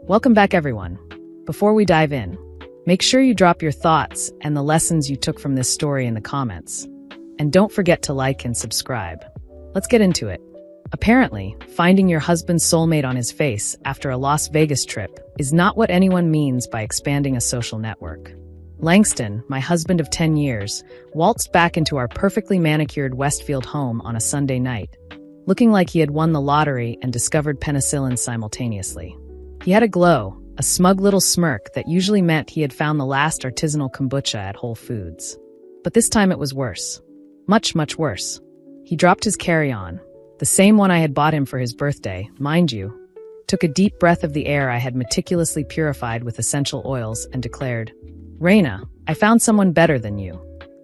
Welcome back, everyone. Before we dive in, make sure you drop your thoughts and the lessons you took from this story in the comments. And don't forget to like and subscribe. Let's get into it. Apparently, finding your husband's soulmate on his face after a Las Vegas trip is not what anyone means by expanding a social network. Langston, my husband of 10 years, waltzed back into our perfectly manicured Westfield home on a Sunday night, looking like he had won the lottery and discovered penicillin simultaneously. He had a glow, a smug little smirk that usually meant he had found the last artisanal kombucha at Whole Foods. But this time it was worse. Much, much worse. He dropped his carry-on, the same one I had bought him for his birthday, mind you, took a deep breath of the air I had meticulously purified with essential oils, and declared, "Raina, I found someone better than you."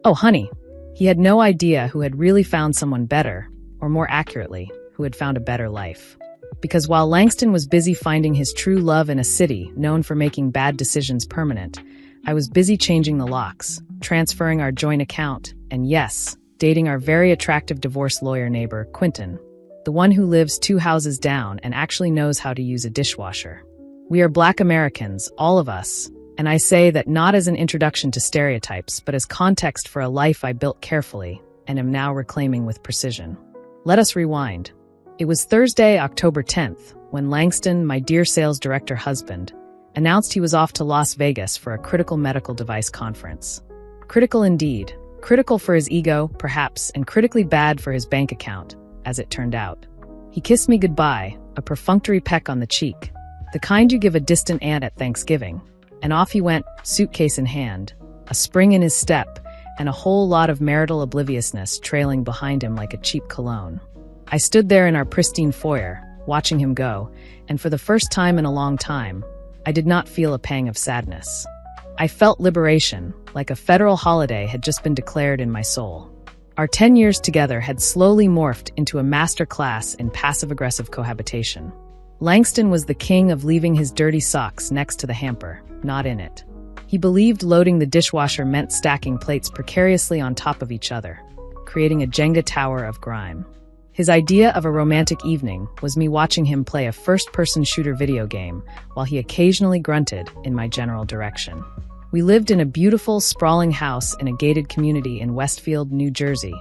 Oh, honey. He had no idea who had really found someone better, or more accurately, who had found a better life. Because while Langston was busy finding his true love in a city known for making bad decisions permanent, I was busy changing the locks, transferring our joint account, and yes, dating our very attractive divorce lawyer neighbor, Quentin, the one who lives 2 houses down and actually knows how to use a dishwasher. We are Black Americans, all of us, and I say that not as an introduction to stereotypes, but as context for a life I built carefully and am now reclaiming with precision. Let us rewind. It was Thursday, October 10th, when Langston, my dear sales director husband, announced he was off to Las Vegas for a critical medical device conference. Critical indeed. Critical for his ego, perhaps, and critically bad for his bank account, as it turned out. He kissed me goodbye, a perfunctory peck on the cheek, the kind you give a distant aunt at Thanksgiving, and off he went, suitcase in hand, a spring in his step, and a whole lot of marital obliviousness trailing behind him like a cheap cologne. I stood there in our pristine foyer, watching him go, and for the first time in a long time, I did not feel a pang of sadness. I felt liberation, like a federal holiday had just been declared in my soul. Our 10 years together had slowly morphed into a master class in passive-aggressive cohabitation. Langston was the king of leaving his dirty socks next to the hamper, not in it. He believed loading the dishwasher meant stacking plates precariously on top of each other, creating a Jenga tower of grime. His idea of a romantic evening was me watching him play a first-person shooter video game while he occasionally grunted in my general direction. We lived in a beautiful, sprawling house in a gated community in Westfield, New Jersey,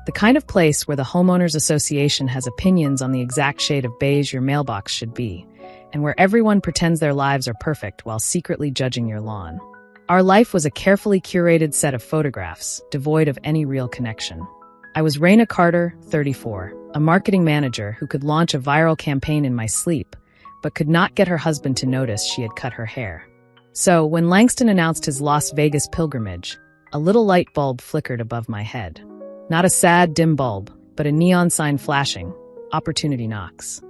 the kind of place where the Homeowners Association has opinions on the exact shade of beige your mailbox should be, and where everyone pretends their lives are perfect while secretly judging your lawn. Our life was a carefully curated set of photographs, devoid of any real connection. I was Raina Carter, 34, a marketing manager who could launch a viral campaign in my sleep, but could not get her husband to notice she had cut her hair. So, when Langston announced his Las Vegas pilgrimage, a little light bulb flickered above my head. Not a sad, dim bulb, but a neon sign flashing, "Opportunity knocks."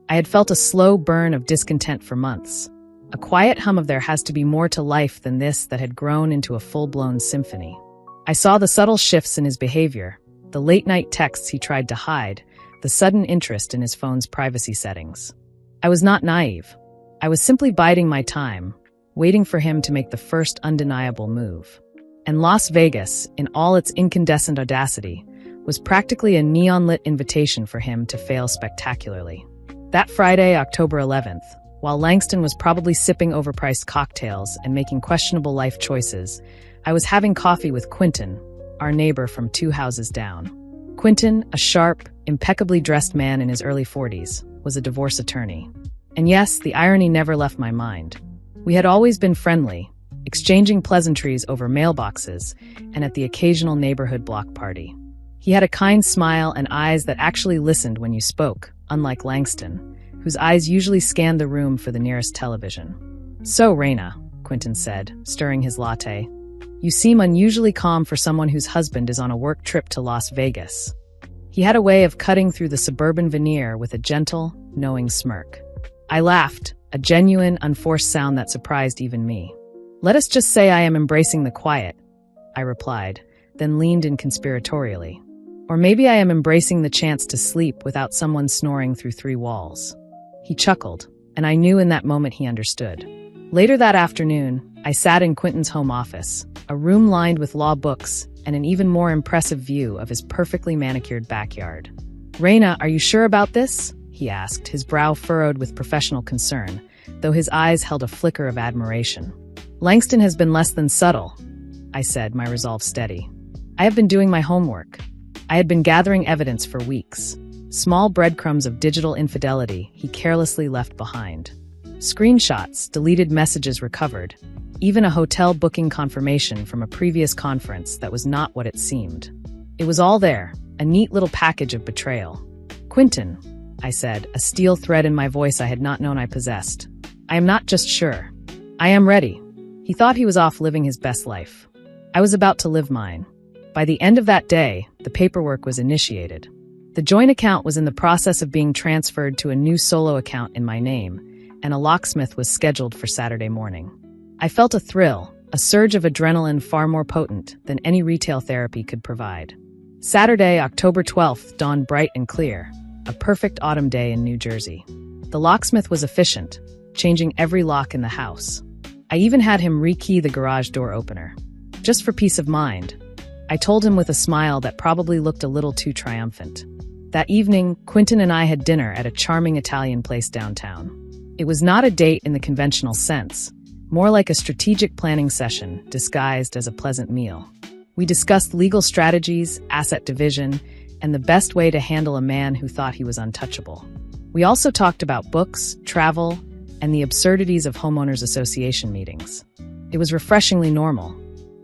I had felt a slow burn of discontent for months, a quiet hum of there has to be more to life than this that had grown into a full-blown symphony. I saw the subtle shifts in his behavior, the late-night texts he tried to hide, the sudden interest in his phone's privacy settings. I was not naive. I was simply biding my time, waiting for him to make the first undeniable move. And Las Vegas, in all its incandescent audacity, was practically a neon-lit invitation for him to fail spectacularly. That Friday, October 11th, while Langston was probably sipping overpriced cocktails and making questionable life choices, I was having coffee with Quentin, our neighbor from 2 houses down. Quentin, a sharp, impeccably dressed man in his early 40s, was a divorce attorney. And yes, the irony never left my mind. We had always been friendly, exchanging pleasantries over mailboxes and at the occasional neighborhood block party. He had a kind smile and eyes that actually listened when you spoke, unlike Langston, whose eyes usually scanned the room for the nearest television. "So, Raina," Quentin said, stirring his latte, "you seem unusually calm for someone whose husband is on a work trip to Las Vegas." He had a way of cutting through the suburban veneer with a gentle, knowing smirk. I laughed, a genuine, unforced sound that surprised even me. "Let us just say I am embracing the quiet," I replied, then leaned in conspiratorially. "Or maybe I am embracing the chance to sleep without someone snoring through 3 walls." He chuckled, and I knew in that moment he understood. Later that afternoon, I sat in Quentin's home office, a room lined with law books and an even more impressive view of his perfectly manicured backyard. "Raina, are you sure about this?" he asked, his brow furrowed with professional concern, though his eyes held a flicker of admiration. "Langston has been less than subtle," I said, my resolve steady. "I have been doing my homework. I had been gathering evidence for weeks. Small breadcrumbs of digital infidelity he carelessly left behind. Screenshots, deleted messages recovered, even a hotel booking confirmation from a previous conference that was not what it seemed. It was all there, a neat little package of betrayal. "Quentin," I said, a steel thread in my voice I had not known I possessed. "I am not just sure. I am ready." He thought he was off living his best life. I was about to live mine. By the end of that day, the paperwork was initiated. The joint account was in the process of being transferred to a new solo account in my name, and a locksmith was scheduled for Saturday morning. I felt a thrill, a surge of adrenaline far more potent than any retail therapy could provide. Saturday, October 12th, dawned bright and clear, a perfect autumn day in New Jersey. The locksmith was efficient, changing every lock in the house. I even had him rekey the garage door opener. Just for peace of mind, I told him with a smile that probably looked a little too triumphant. That evening, Quentin and I had dinner at a charming Italian place downtown. It was not a date in the conventional sense, more like a strategic planning session disguised as a pleasant meal. We discussed legal strategies, asset division, and the best way to handle a man who thought he was untouchable. We also talked about books, travel, and the absurdities of homeowners association meetings. It was refreshingly normal.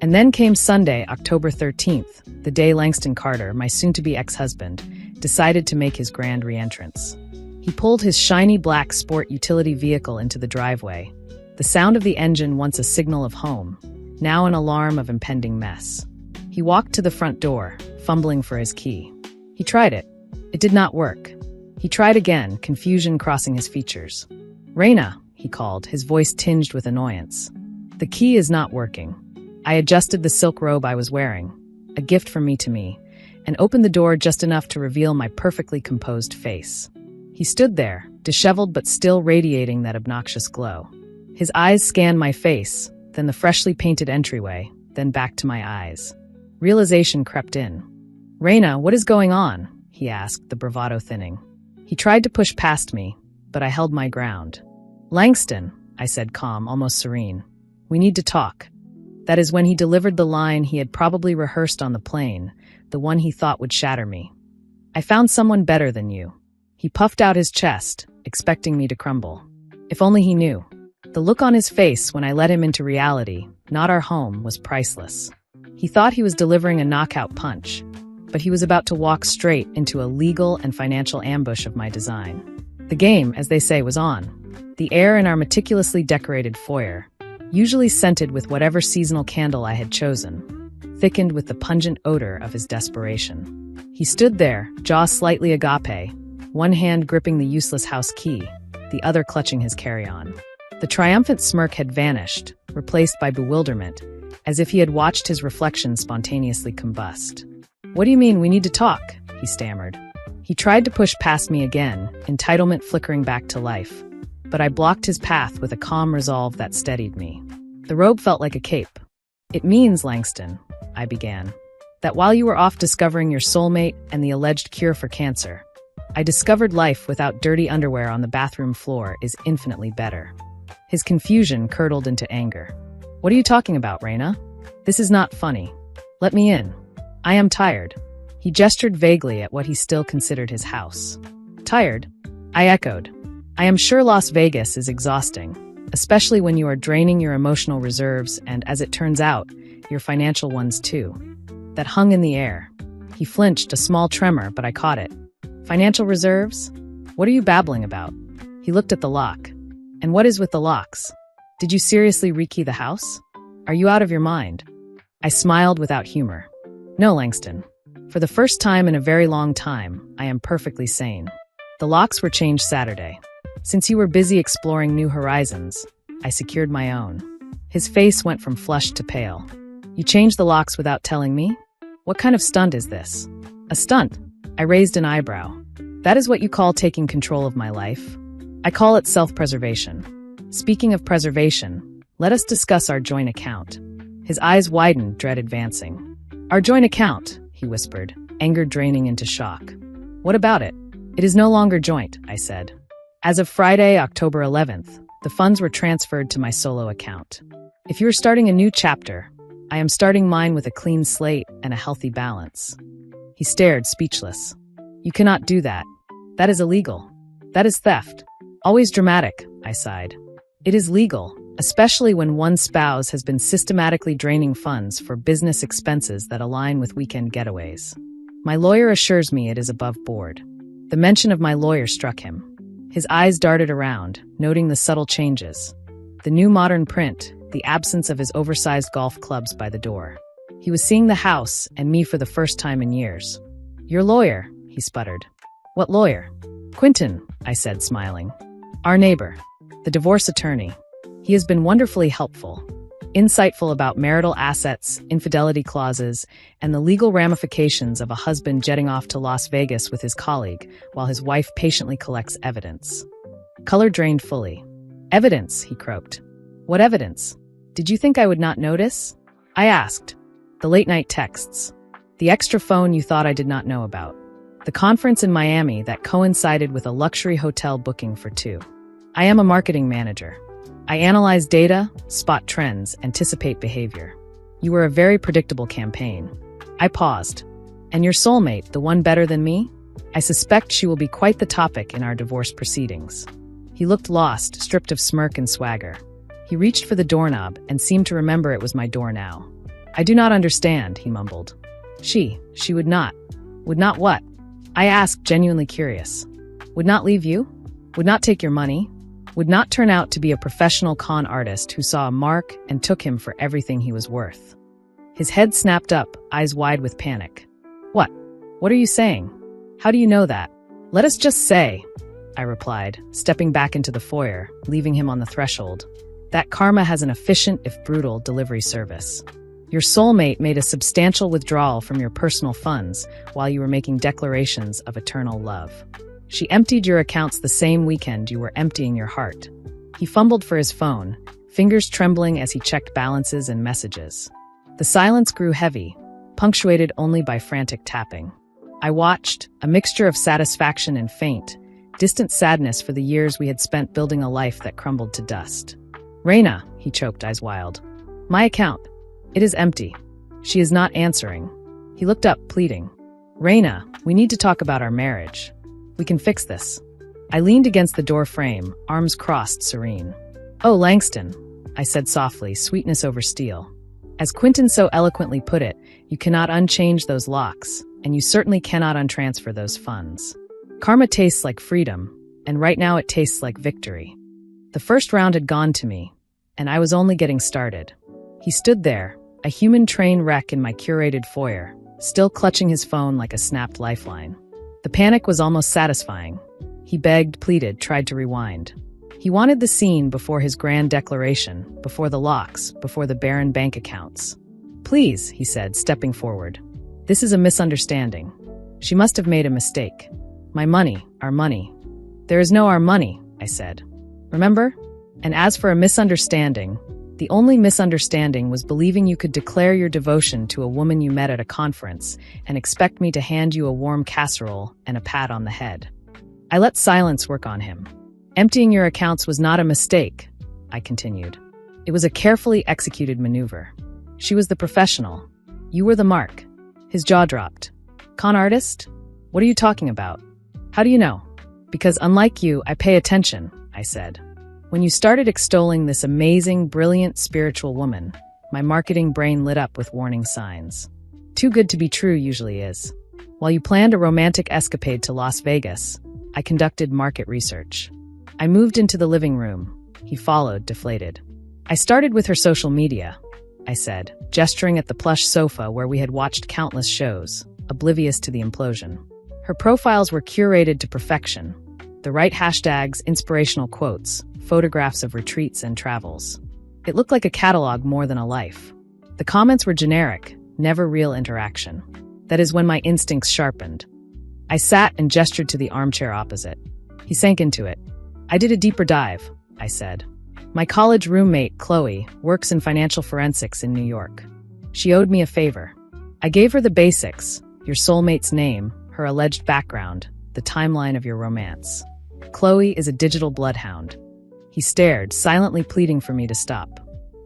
And then came Sunday, October 13th, the day Langston Carter, my soon-to-be ex-husband, decided to make his grand re-entrance. He pulled his shiny black sport utility vehicle into the driveway, the sound of the engine once a signal of home, now an alarm of impending mess. He walked to the front door, fumbling for his key. He tried it. It did not work. He tried again, confusion crossing his features. "Raina," he called, his voice tinged with annoyance. "The key is not working." I adjusted the silk robe I was wearing, a gift from me, and opened the door just enough to reveal my perfectly composed face. He stood there, disheveled but still radiating that obnoxious glow. His eyes scanned my face, then the freshly painted entryway, then back to my eyes. Realization crept in. "Raina, what is going on?" he asked, the bravado thinning. He tried to push past me, but I held my ground. "Langston," I said, calm, almost serene. "We need to talk." That is when he delivered the line he had probably rehearsed on the plane, the one he thought would shatter me. "I found someone better than you." He puffed out his chest, expecting me to crumble. If only he knew. The look on his face when I led him into reality, not our home, was priceless. He thought he was delivering a knockout punch, but he was about to walk straight into a legal and financial ambush of my design. The game, as they say, was on. The air in our meticulously decorated foyer, usually scented with whatever seasonal candle I had chosen, thickened with the pungent odor of his desperation. He stood there, jaw slightly agape, one hand gripping the useless house key, the other clutching his carry-on. The triumphant smirk had vanished, replaced by bewilderment, as if he had watched his reflection spontaneously combust. "What do you mean we need to talk?" he stammered. He tried to push past me again, entitlement flickering back to life, but I blocked his path with a calm resolve that steadied me. The robe felt like a cape. "It means, Langston," I began, "that while you were off discovering your soulmate and the alleged cure for cancer, I discovered life without dirty underwear on the bathroom floor is infinitely better." His confusion curdled into anger. "What are you talking about, Raina? This is not funny. Let me in. I am tired." He gestured vaguely at what he still considered his house. "Tired?" I echoed. "I am sure Las Vegas is exhausting, especially when you are draining your emotional reserves and, as it turns out, your financial ones too." That hung in the air. He flinched, a small tremor, but I caught it. "Financial reserves? What are you babbling about?" He looked at the lock. "And what is with the locks? Did you seriously rekey the house? Are you out of your mind?" I smiled without humor. "No, Langston. For the first time in a very long time, I am perfectly sane. The locks were changed Saturday. Since you were busy exploring new horizons, I secured my own." His face went from flushed to pale. "You changed the locks without telling me? What kind of stunt is this?" "A stunt?" I raised an eyebrow. "That is what you call taking control of my life? I call it self-preservation. Speaking of preservation, let us discuss our joint account." His eyes widened, dread advancing. "Our joint account," he whispered, anger draining into shock. "What about it?" "It is no longer joint," I said. "As of Friday, October 11th, The funds were transferred to my solo account. If you are starting a new chapter, I am starting mine with a clean slate and a healthy balance. He stared, speechless. You cannot do that. That is illegal. That is theft. Always dramatic, I sighed. It is legal, especially when one spouse has been systematically draining funds for business expenses that align with weekend getaways. My lawyer assures me it is above board. The mention of my lawyer struck him. His eyes darted around, noting the subtle changes. The new modern print, the absence of his oversized golf clubs by the door. He was seeing the house and me for the first time in years. Your lawyer, he sputtered. What lawyer? Quentin, I said, smiling. Our neighbor, the divorce attorney. He has been wonderfully helpful, insightful about marital assets, infidelity clauses, and the legal ramifications of a husband jetting off to Las Vegas with his colleague while his wife patiently collects evidence. Color drained fully. Evidence, he croaked. What evidence? Did you think I would not notice? I asked. The late-night texts. The extra phone you thought I did not know about. The conference in Miami that coincided with a luxury hotel booking for two. I am a marketing manager. I analyze data, spot trends, anticipate behavior. You were a very predictable campaign. I paused. And your soulmate, the one better than me? I suspect she will be quite the topic in our divorce proceedings. He looked lost, stripped of smirk and swagger. He reached for the doorknob and seemed to remember it was my door now. I do not understand, he mumbled. She would not. Would not what? I asked, genuinely curious. Would not leave you? Would not take your money? Would not turn out to be a professional con artist who saw a mark and took him for everything he was worth. His head snapped up, eyes wide with panic. What? What are you saying? How do you know that? Let us just say, I replied, stepping back into the foyer, leaving him on the threshold, that Karma has an efficient, if brutal, delivery service. Your soulmate made a substantial withdrawal from your personal funds while you were making declarations of eternal love. She emptied your accounts the same weekend you were emptying your heart. He fumbled for his phone, fingers trembling as he checked balances and messages. The silence grew heavy, punctuated only by frantic tapping. I watched, a mixture of satisfaction and faint, distant sadness for the years we had spent building a life that crumbled to dust. Raina, he choked, eyes wild. My account. It is empty. She is not answering. He looked up, pleading. Raina, we need to talk about our marriage. We can fix this. I leaned against the door frame, arms crossed, serene. Oh, Langston, I said softly, sweetness over steel. As Quentin so eloquently put it, you cannot unchange those locks, and you certainly cannot untransfer those funds. Karma tastes like freedom, and right now it tastes like victory. The first round had gone to me, and I was only getting started. He stood there, a human train wreck in my curated foyer, still clutching his phone like a snapped lifeline. The panic was almost satisfying. He begged, pleaded, tried to rewind. He wanted the scene before his grand declaration, before the locks, before the barren bank accounts. Please, he said, stepping forward. This is a misunderstanding. She must have made a mistake. My money, our money. There is no our money, I said. Remember? And as for a misunderstanding, the only misunderstanding was believing you could declare your devotion to a woman you met at a conference and expect me to hand you a warm casserole and a pat on the head. I let silence work on him. Emptying your accounts was not a mistake, I continued. It was a carefully executed maneuver. She was the professional. You were the mark. His jaw dropped. Con artist? What are you talking about? How do you know? Because unlike you, I pay attention, I said. When you started extolling this amazing, brilliant, spiritual woman, my marketing brain lit up with warning signs. Too good to be true usually is. While you planned a romantic escapade to Las Vegas, I conducted market research. I moved into the living room. He followed, deflated. I started with her social media, I said, gesturing at the plush sofa where we had watched countless shows, oblivious to the implosion. Her profiles were curated to perfection. The right hashtags, inspirational quotes, photographs of retreats and travels. It looked like a catalog more than a life. The comments were generic, never real interaction. That is when my instincts sharpened. I sat and gestured to the armchair opposite. He sank into it. I did a deeper dive, I said. My college roommate, Chloe, works in financial forensics in New York. She owed me a favor. I gave her the basics, your soulmate's name, her alleged background, the timeline of your romance. Chloe is a digital bloodhound. He He stared, silently pleading for me to stop.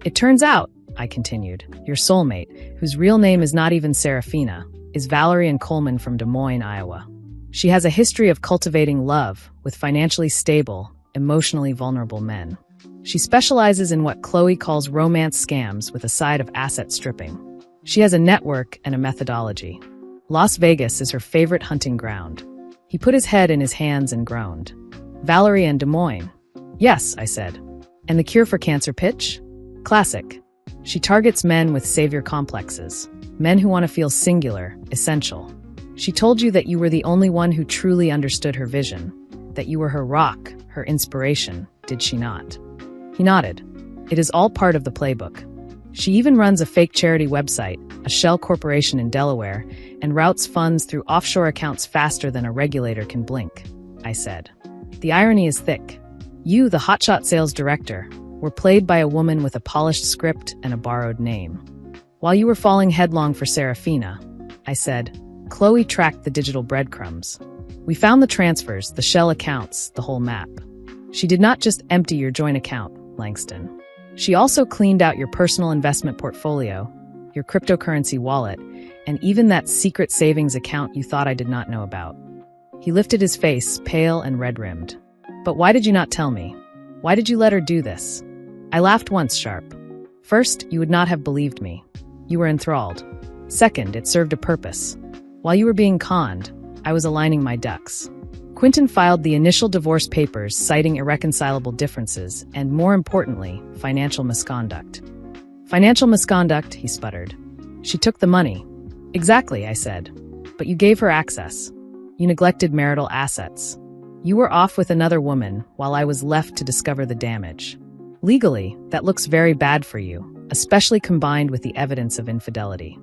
It turns out, I continued, your soulmate, whose real name is not even Serafina, is Valerie Ann Coleman from Des Moines, Iowa. She has a history of cultivating love with financially stable, emotionally vulnerable men. She specializes in what Chloe calls romance scams with a side of asset stripping. She has a network and a methodology. Las Vegas is her favorite hunting ground. He put his head in his hands and groaned. Valerie and Des Moines. Yes, I said. And the cure for cancer pitch? Classic. She targets men with savior complexes, men who want to feel singular, essential. She told you that you were the only one who truly understood her vision, that you were her rock, her inspiration, did she not? He nodded. It is all part of the playbook. She even runs a fake charity website, a shell corporation in Delaware, and routes funds through offshore accounts faster than a regulator can blink, I said. The irony is thick. You, the hotshot sales director, were played by a woman with a polished script and a borrowed name. While you were falling headlong for Serafina, I said, Chloe tracked the digital breadcrumbs. We found the transfers, the shell accounts, the whole map. She did not just empty your joint account, Langston. She also cleaned out your personal investment portfolio, your cryptocurrency wallet, and even that secret savings account you thought I did not know about. He lifted his face, pale and red-rimmed. But why did you not tell me? Why did you let her do this? I laughed once, sharp. First, you would not have believed me. You were enthralled. Second, it served a purpose. While you were being conned, I was aligning my ducks. Quentin filed the initial divorce papers citing irreconcilable differences and, more importantly, financial misconduct. Financial misconduct, he sputtered. She took the money. Exactly, I said. But you gave her access. You neglected marital assets. You were off with another woman while I was left to discover the damage. Legally, that looks very bad for you, especially combined with the evidence of infidelity.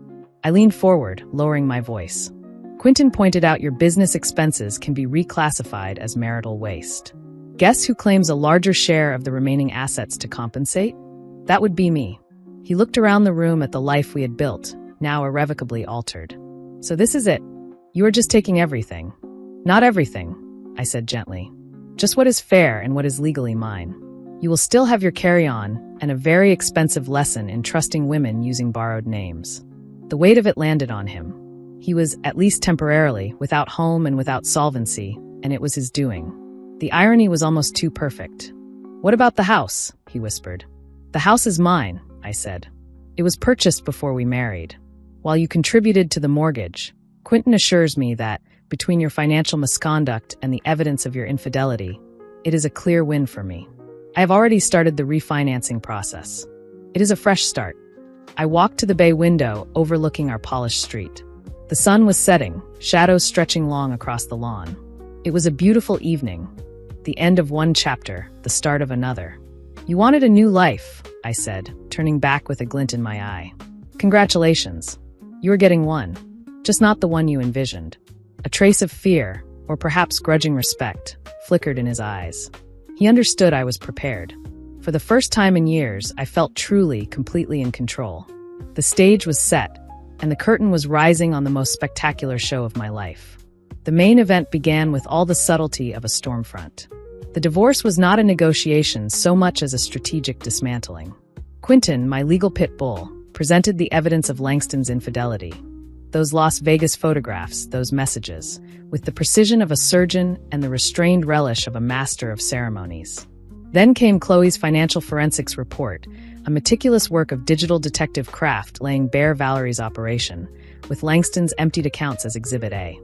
I leaned forward, lowering my voice. Quentin pointed out your business expenses can be reclassified as marital waste. Guess who claims a larger share of the remaining assets to compensate? That would be me. He looked around the room at the life we had built, now irrevocably altered. So this is it. You are just taking everything. Not everything, I said gently. Just what is fair and what is legally mine. You will still have your carry-on and a very expensive lesson in trusting women using borrowed names. The weight of it landed on him. He was, at least temporarily, without home and without solvency, and it was his doing. The irony was almost too perfect. What about the house? He whispered. The house is mine, I said. It was purchased before we married. While you contributed to the mortgage, Quentin assures me that, between your financial misconduct and the evidence of your infidelity, it is a clear win for me. I have already started the refinancing process. It is a fresh start. I walked to the bay window overlooking our polished street. The sun was setting, shadows stretching long across the lawn. It was a beautiful evening. The end of one chapter, the start of another. You wanted a new life, I said, turning back with a glint in my eye. Congratulations. You are getting one. Just not the one you envisioned. A trace of fear, or perhaps grudging respect, flickered in his eyes. He understood I was prepared. For the first time in years, I felt truly, completely in control. The stage was set, and the curtain was rising on the most spectacular show of my life. The main event began with all the subtlety of a storm front. The divorce was not a negotiation so much as a strategic dismantling. Quentin, my legal pit bull, presented the evidence of Langston's infidelity. Those Las Vegas photographs, those messages, with the precision of a surgeon and the restrained relish of a master of ceremonies. Then came Chloe's financial forensics report, a meticulous work of digital detective craft laying bare Valerie's operation, with Langston's emptied accounts as Exhibit A.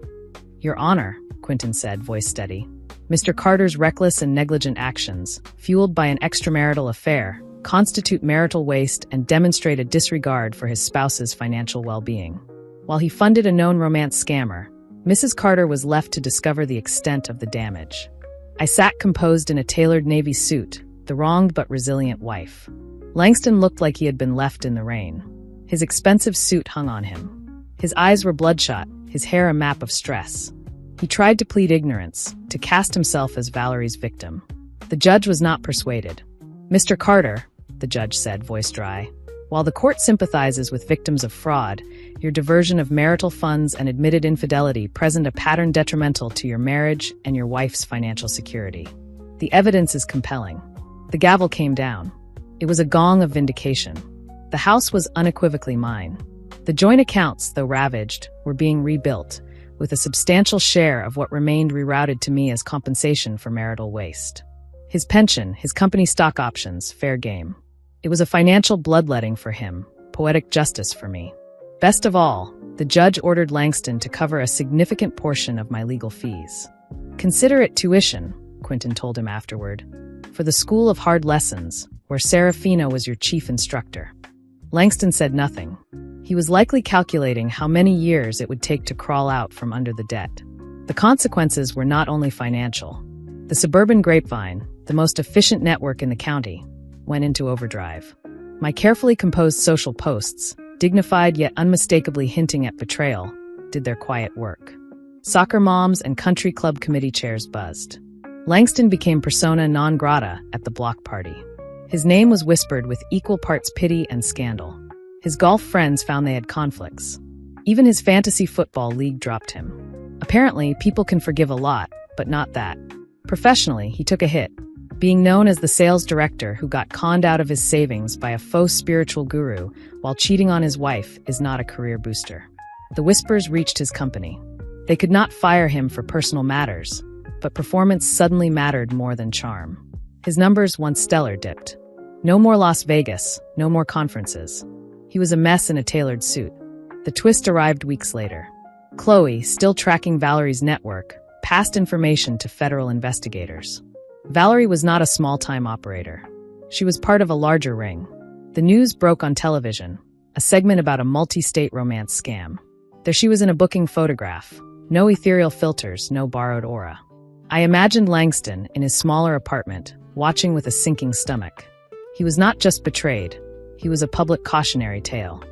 Your Honor, Quentin said, voice steady. Mr. Carter's reckless and negligent actions, fueled by an extramarital affair, constitute marital waste and demonstrate a disregard for his spouse's financial well-being. While he funded a known romance scammer, Mrs. Carter was left to discover the extent of the damage. I sat composed in a tailored navy suit, the wronged but resilient wife. Langston looked like he had been left in the rain. His expensive suit hung on him. His eyes were bloodshot, his hair a map of stress. He tried to plead ignorance, to cast himself as Valerie's victim. The judge was not persuaded. Mr. Carter, the judge said, voice dry, while the court sympathizes with victims of fraud, your diversion of marital funds and admitted infidelity present a pattern detrimental to your marriage and your wife's financial security. The evidence is compelling. The gavel came down. It was a gong of vindication. The house was unequivocally mine. The joint accounts, though ravaged, were being rebuilt, with a substantial share of what remained rerouted to me as compensation for marital waste. His pension, his company stock options, fair game. It was a financial bloodletting for him, poetic justice for me. Best of all, the judge ordered Langston to cover a significant portion of my legal fees. "Consider it tuition," Quentin told him afterward, "for the school of hard lessons, where Serafina was your chief instructor." Langston said nothing. He was likely calculating how many years it would take to crawl out from under the debt. The consequences were not only financial. The suburban grapevine, the most efficient network in the county, went into overdrive. My carefully composed social posts, dignified yet unmistakably hinting at betrayal, did their quiet work. Soccer moms and country club committee chairs buzzed. Langston became persona non grata at the block party. His name was whispered with equal parts pity and scandal. His golf friends found they had conflicts. Even his fantasy football league dropped him. Apparently, people can forgive a lot, but not that. Professionally, he took a hit. Being known as the sales director who got conned out of his savings by a faux spiritual guru while cheating on his wife is not a career booster. The whispers reached his company. They could not fire him for personal matters, but performance suddenly mattered more than charm. His numbers, once stellar, dipped. No more Las Vegas, no more conferences. He was a mess in a tailored suit. The twist arrived weeks later. Chloe, still tracking Valerie's network, passed information to federal investigators. Valerie was not a small-time operator. She was part of a larger ring. The news broke on television, a segment about a multi-state romance scam. There she was in a booking photograph. No ethereal filters, no borrowed aura. I imagined Langston in his smaller apartment, watching with a sinking stomach. He was not just betrayed. He was a public cautionary tale.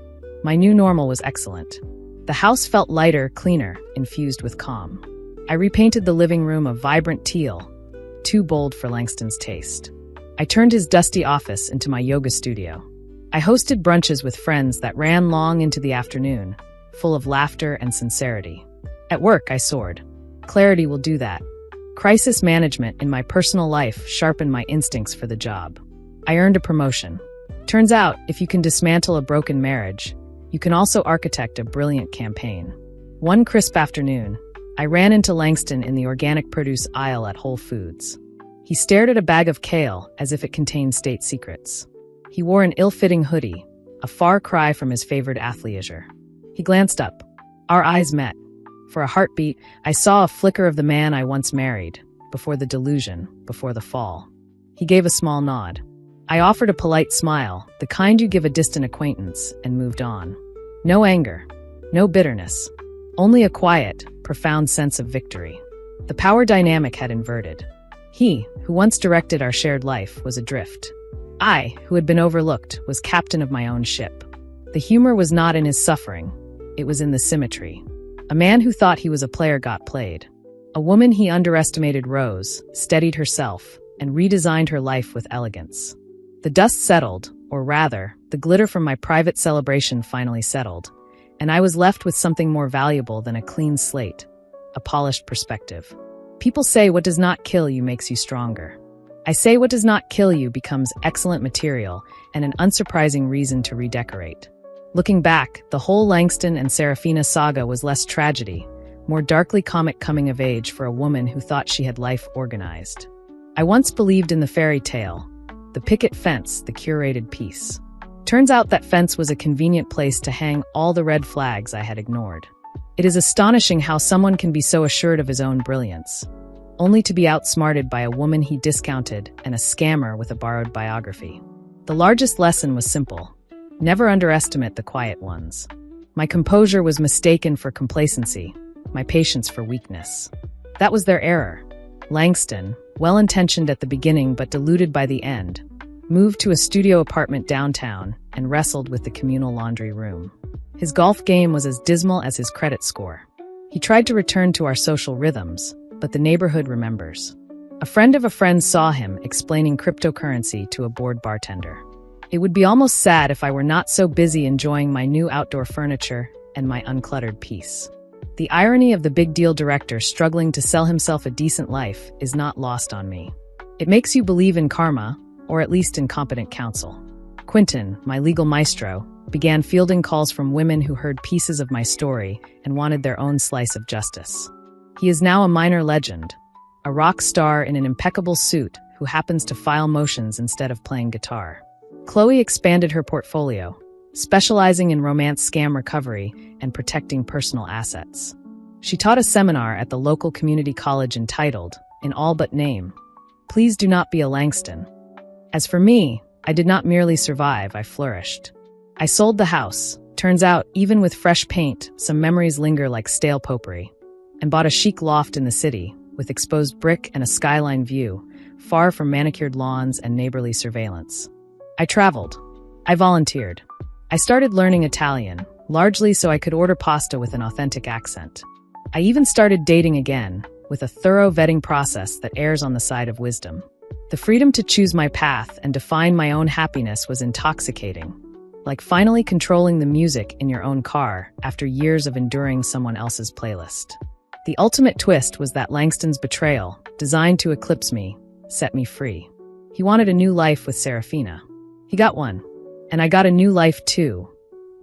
My new normal was excellent. The house felt lighter, cleaner, infused with calm. I repainted the living room a vibrant teal, too bold for Langston's taste. I turned his dusty office into my yoga studio. I hosted brunches with friends that ran long into the afternoon, full of laughter and sincerity. At work, I soared. Clarity will do that. Crisis management in my personal life sharpened my instincts for the job. I earned a promotion. Turns out, if you can dismantle a broken marriage, you can also architect a brilliant campaign. One crisp afternoon, I ran into Langston in the organic produce aisle at Whole Foods. He stared at a bag of kale as if it contained state secrets. He wore an ill-fitting hoodie, a far cry from his favored athleisure. He glanced up. Our eyes met. For a heartbeat, I saw a flicker of the man I once married, before the delusion, before the fall. He gave a small nod. I offered a polite smile, the kind you give a distant acquaintance, and moved on. No anger, no bitterness, only a quiet, profound sense of victory. The power dynamic had inverted. He, who once directed our shared life, was adrift. I, who had been overlooked, was captain of my own ship. The humor was not in his suffering. It was in the symmetry. A man who thought he was a player got played. A woman he underestimated rose, steadied herself, and redesigned her life with elegance. The dust settled, or rather, the glitter from my private celebration finally settled, and I was left with something more valuable than a clean slate, a polished perspective. People say what does not kill you makes you stronger. I say what does not kill you becomes excellent material and an unsurprising reason to redecorate. Looking back, the whole Langston and Serafina saga was less tragedy, more darkly comic coming of age for a woman who thought she had life organized. I once believed in the fairy tale, the picket fence, the curated peace. Turns out that fence was a convenient place to hang all the red flags I had ignored. It is astonishing how someone can be so assured of his own brilliance, only to be outsmarted by a woman he discounted and a scammer with a borrowed biography. The largest lesson was simple. Never underestimate the quiet ones. My composure was mistaken for complacency, my patience for weakness. That was their error. Langston, well-intentioned at the beginning but deluded by the end, moved to a studio apartment downtown and wrestled with the communal laundry room. His golf game was as dismal as his credit score. He tried to return to our social rhythms, but the neighborhood remembers. A friend of a friend saw him explaining cryptocurrency to a bored bartender. It would be almost sad if I were not so busy enjoying my new outdoor furniture and my uncluttered peace. The irony of the big deal director struggling to sell himself a decent life is not lost on me. It makes you believe in karma, or at least incompetent counsel. Quentin, my legal maestro, began fielding calls from women who heard pieces of my story and wanted their own slice of justice. He is now a minor legend, a rock star in an impeccable suit who happens to file motions instead of playing guitar. Chloe expanded her portfolio, specializing in romance scam recovery and protecting personal assets. She taught a seminar at the local community college entitled, in all but name, "Please Do Not Be a Langston." As for me, I did not merely survive, I flourished. I sold the house. Turns out, even with fresh paint, some memories linger like stale potpourri, and bought a chic loft in the city, with exposed brick and a skyline view, far from manicured lawns and neighborly surveillance. I traveled. I volunteered. I started learning Italian, largely so I could order pasta with an authentic accent. I even started dating again, with a thorough vetting process that errs on the side of wisdom. The freedom to choose my path and define my own happiness was intoxicating, like finally controlling the music in your own car after years of enduring someone else's playlist. The ultimate twist was that Langston's betrayal, designed to eclipse me, set me free. He wanted a new life with Serafina. He got one. And I got a new life too,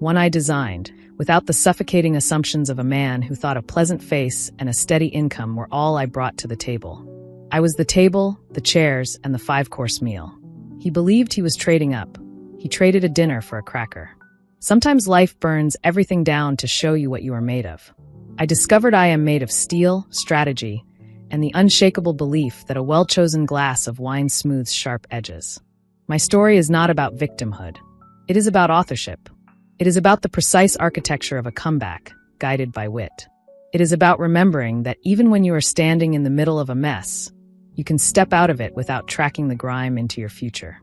one I designed, without the suffocating assumptions of a man who thought a pleasant face and a steady income were all I brought to the table. I was the table, the chairs, and the 5-course meal. He believed he was trading up. He traded a dinner for a cracker. Sometimes life burns everything down to show you what you are made of. I discovered I am made of steel, strategy, and the unshakable belief that a well-chosen glass of wine smooths sharp edges. My story is not about victimhood. It is about authorship. It is about the precise architecture of a comeback, guided by wit. It is about remembering that even when you are standing in the middle of a mess, you can step out of it without tracking the grime into your future.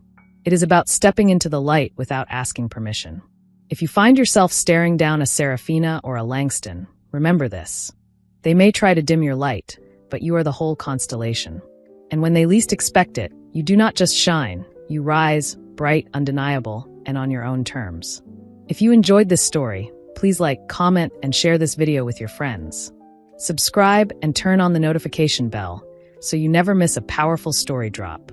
It is about stepping into the light without asking permission. If you find yourself staring down a Serafina or a Langston, remember this. They may try to dim your light, but you are the whole constellation. And when they least expect it, you do not just shine, you rise, bright, undeniable, and on your own terms. If you enjoyed this story, please like, comment, and share this video with your friends. Subscribe and turn on the notification bell so you never miss a powerful story drop.